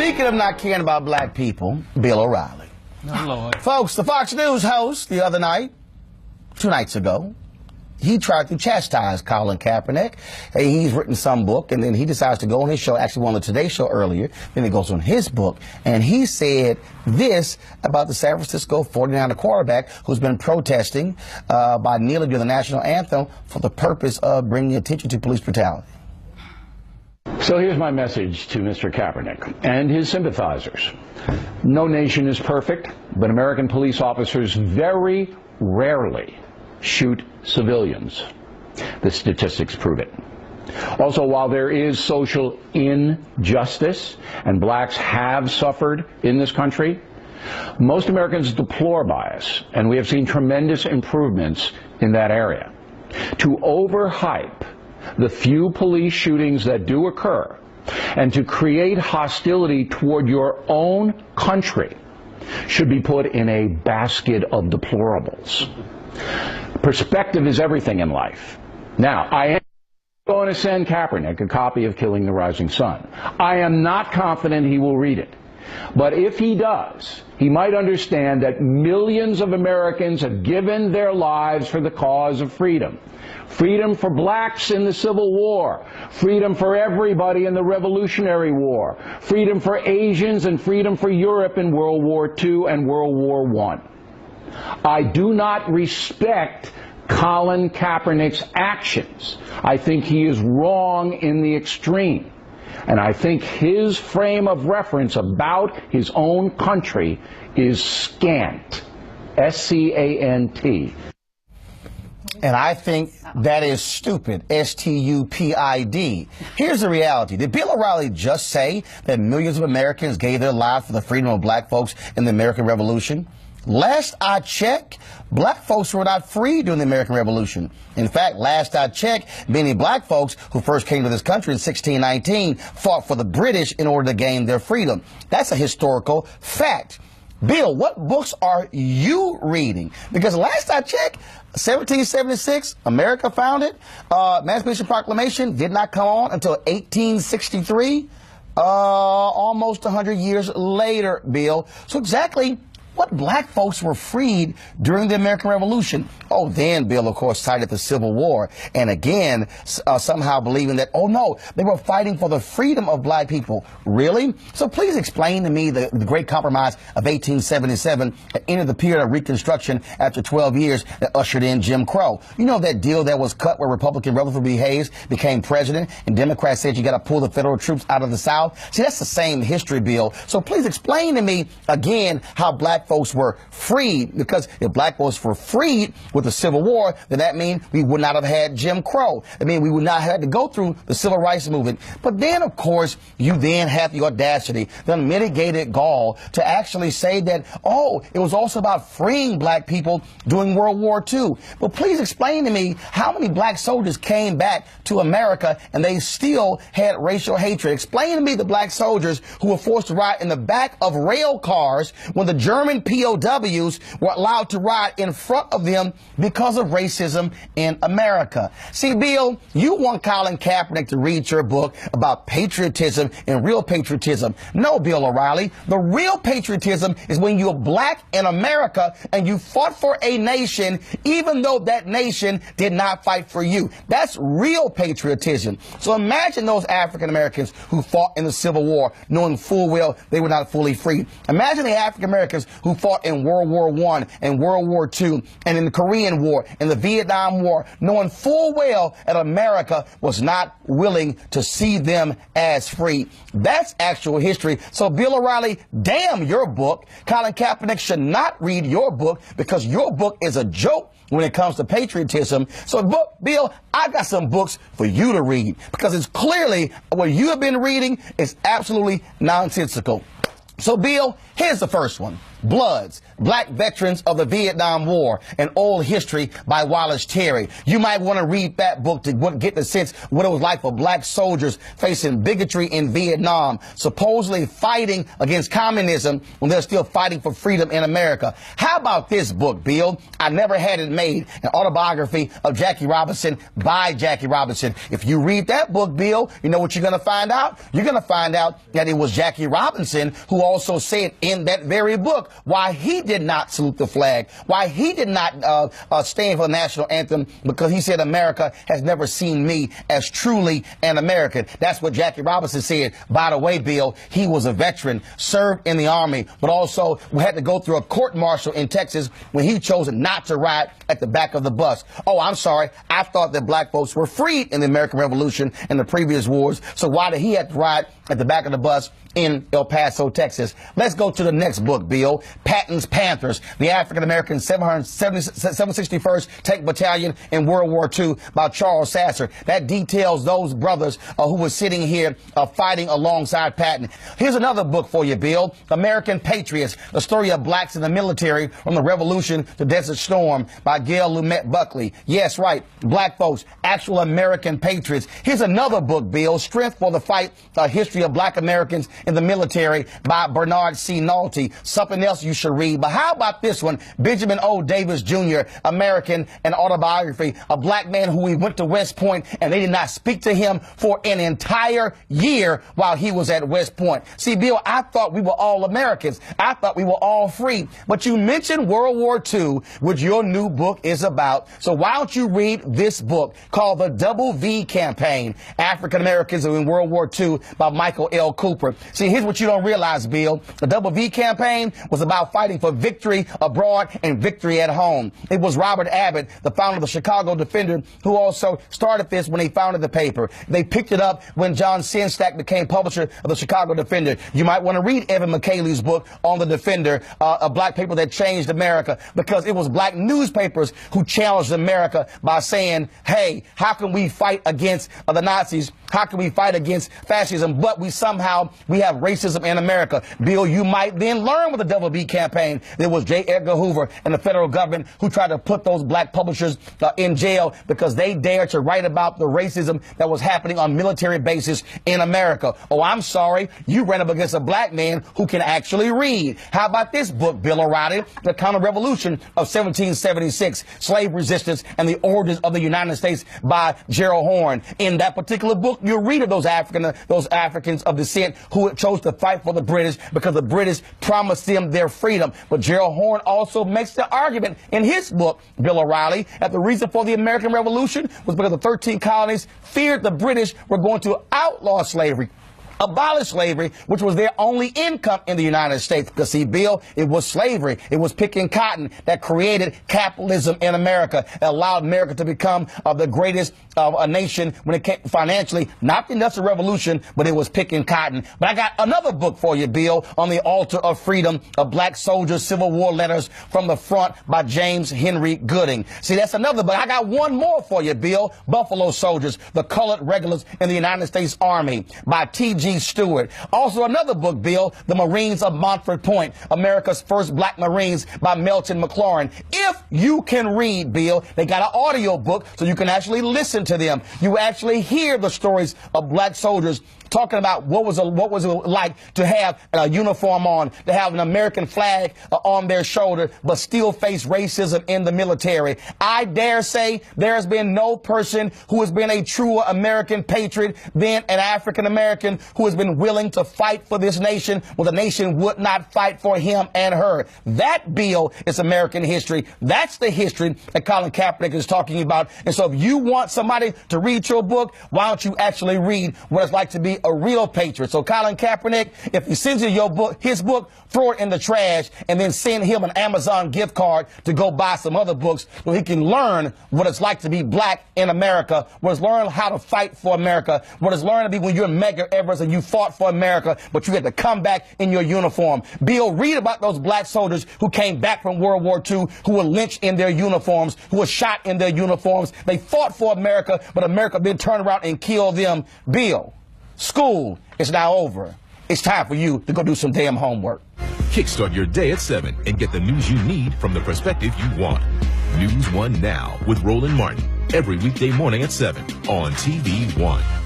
Speaking of not caring about black people, Bill O'Reilly. Oh, Lord. Folks, the Fox News host the other night, 2 nights ago, he tried to chastise Colin Kaepernick. He's written some book, and then he decides to go on his show, actually on the Today Show earlier, then he goes on his book, and he said this about the San Francisco 49er quarterback who's been protesting by kneeling during the national anthem for the purpose of bringing attention to police brutality. So here's my message to Mr. Kaepernick and his sympathizers. No nation is perfect, but American police officers very rarely shoot civilians. The statistics prove it. Also, while there is social injustice and blacks have suffered in this country, most Americans deplore bias, and we have seen tremendous improvements in that area. To overhype the few police shootings that do occur and to create hostility toward your own country should be put in a basket of deplorables. Perspective is everything in life. Now, I am going to send Kaepernick a copy of Killing the Rising Sun. I am not confident he will read it. But if he does, he might understand that millions of Americans have given their lives for the cause of freedom. Freedom for blacks in the Civil War. Freedom for everybody in the Revolutionary War. Freedom for Asians and freedom for Europe in World War II and World War I. I do not respect Colin Kaepernick's actions. I think he is wrong in the extreme. And I think his frame of reference about his own country is scant. S-C-A-N-T. And I think that is stupid. S-T-U-P-I-D. Here's the reality. Did Bill O'Reilly just say that millions of Americans gave their lives for the freedom of black folks in the American Revolution? Last I checked, black folks were not free during the American Revolution. In fact, last I checked, many black folks who first came to this country in 1619 fought for the British in order to gain their freedom. That's a historical fact. Bill, what books are you reading? Because last I checked, 1776, America founded. Emancipation Proclamation did not come on until 1863. Almost 100 years later, Bill. So exactly what black folks were freed during the American Revolution? Oh, then Bill, of course, cited the Civil War. And again, somehow believing that, oh, no, they were fighting for the freedom of black people. Really? So please explain to me the Great Compromise of 1877 that ended the period of Reconstruction after 12 years that ushered in Jim Crow. You know that deal that was cut where Republican Rutherford B. Hayes became president and Democrats said you got to pull the federal troops out of the South? See, that's the same history, Bill. So please explain to me again how black folks were freed, because if black folks were freed with the Civil War, then that means we would not have had Jim Crow. I mean, we would not have had to go through the Civil Rights Movement. But then, of course, you then have the audacity, the unmitigated gall to actually say that, oh, it was also about freeing black people during World War II. But please explain to me how many black soldiers came back to America and they still had racial hatred. Explain to me the black soldiers who were forced to ride in the back of rail cars when the German POWs were allowed to ride in front of them because of racism in America. See, Bill, you want Colin Kaepernick to read your book about patriotism and real patriotism. No, Bill O'Reilly, the real patriotism is when you're black in America and you fought for a nation even though that nation did not fight for you. That's real patriotism. So imagine those African Americans who fought in the Civil War knowing full well they were not fully free. Imagine the African Americans who fought in World War I and World War II and in the Korean War and the Vietnam War, knowing full well that America was not willing to see them as free. That's actual history. So, Bill O'Reilly, damn your book. Colin Kaepernick should not read your book because your book is a joke when it comes to patriotism. So, Bill, I got some books for you to read because it's clearly what you have been reading is absolutely nonsensical. So, Bill, here's the first one. Bloods, Black Veterans of the Vietnam War, An Oral History by Wallace Terry. You might want to read that book to get the sense what it was like for black soldiers facing bigotry in Vietnam, supposedly fighting against communism when they're still fighting for freedom in America. How about this book, Bill? I Never Had It Made, an autobiography of Jackie Robinson by Jackie Robinson. If you read that book, Bill, you know what you're going to find out? You're going to find out that it was Jackie Robinson who also said in that very book why he did not salute the flag, why he did not stand for the national anthem, because he said America has never seen me as truly an American. That's what Jackie Robinson said. By the way, Bill, he was a veteran, served in the Army, but also had to go through a court-martial in Texas when he chose not to ride at the back of the bus. Oh, I'm sorry. I thought that black folks were freed in the American Revolution and the previous wars, so why did he have to ride at the back of the bus in El Paso, Texas? Let's go to the next book, Bill. Patton's Panthers, the African-American 761st Tank Battalion in World War II by Charles Sasser. That details those brothers who were sitting here fighting alongside Patton. Here's another book for you, Bill. American Patriots, the story of blacks in the military from the Revolution to Desert Storm by Gail Lumet Buckley. Yes, right. Black folks, actual American patriots. Here's another book, Bill. Strength for the Fight, a history of black Americans in the military by Bernard C. Nolte. Something else you should read. But how about this one? Benjamin O. Davis Jr., American, an autobiography. A black man who went to West Point and they did not speak to him for an entire year while he was at West Point. See, Bill, I thought we were all Americans. I thought we were all free. But you mentioned World War II, which your new book is about. So why don't you read this book called The Double V Campaign, African Americans in World War II by Michael L. Cooper. See, here's what you don't realize, Bill. The Double V Campaign was about fighting for victory abroad and victory at home. It was Robert Abbott, the founder of the Chicago Defender, who also started this when he founded the paper. They picked it up when John Sinstack became publisher of the Chicago Defender. You might want to read Evan McKaylee's book on the Defender, a black paper that changed America, because it was black newspapers who challenged America by saying, hey, how can we fight against the Nazis? How can we fight against fascism, but we have racism in America? Bill, you might then learn with the Double V Campaign. There was J. Edgar Hoover and the federal government who tried to put those black publishers in jail because they dared to write about the racism that was happening on military bases in America. Oh, I'm sorry. You ran up against a black man who can actually read. How about this book, Bill O'Reilly? The Counter-Revolution of 1776, Slave Resistance and the Origins of the United States by Gerald Horne. In that particular book, you'll read of those Africans of descent who chose to fight for the British because the British promised them their freedom. But Gerald Horne also makes the argument in his book, Bill O'Reilly, that the reason for the American Revolution was because the 13 colonies feared the British were going to outlaw slavery, abolish slavery, which was their only income in the United States. Because, see, Bill, it was slavery. It was picking cotton that created capitalism in America. It allowed America to become the greatest nation when it came financially, not the Industrial Revolution, but it was picking cotton. But I got another book for you, Bill, on the altar of freedom of black soldiers' Civil War letters from the front by James Henry Gooding. See, that's another book. I got one more for you, Bill. Buffalo Soldiers, the Colored Regulars in the United States Army by T.G. Stewart. Also another book, Bill, The Marines of Montford Point, America's First Black Marines by Melton McLaurin. If you can read, Bill, they got an audio book so you can actually listen to them. You actually hear the stories of black soldiers talking about what was it like to have a uniform on, to have an American flag on their shoulder, but still face racism in the military. I dare say there has been no person who has been a true American patriot, been an African American who has been willing to fight for this nation when the nation would not fight for him and her. That, Bill, is American history. That's the history that Colin Kaepernick is talking about. And so if you want somebody to read your book, why don't you actually read what it's like to be a real patriot? So Colin Kaepernick, if he sends you your book, his book, throw it in the trash and then send him an Amazon gift card to go buy some other books so he can learn what it's like to be black in America, what it's learn how to fight for America, what it's learn to be when you're Medgar Evers and you fought for America, but you had to come back in your uniform. Bill, read about those black soldiers who came back from World War II, who were lynched in their uniforms, who were shot in their uniforms. They fought for America, but America then turned around and killed them. Bill, school is now over. It's time for you to go do some damn homework. Kickstart your day at 7 and get the news you need from the perspective you want. News 1 Now with Roland Martin. Every weekday morning at 7 on TV 1.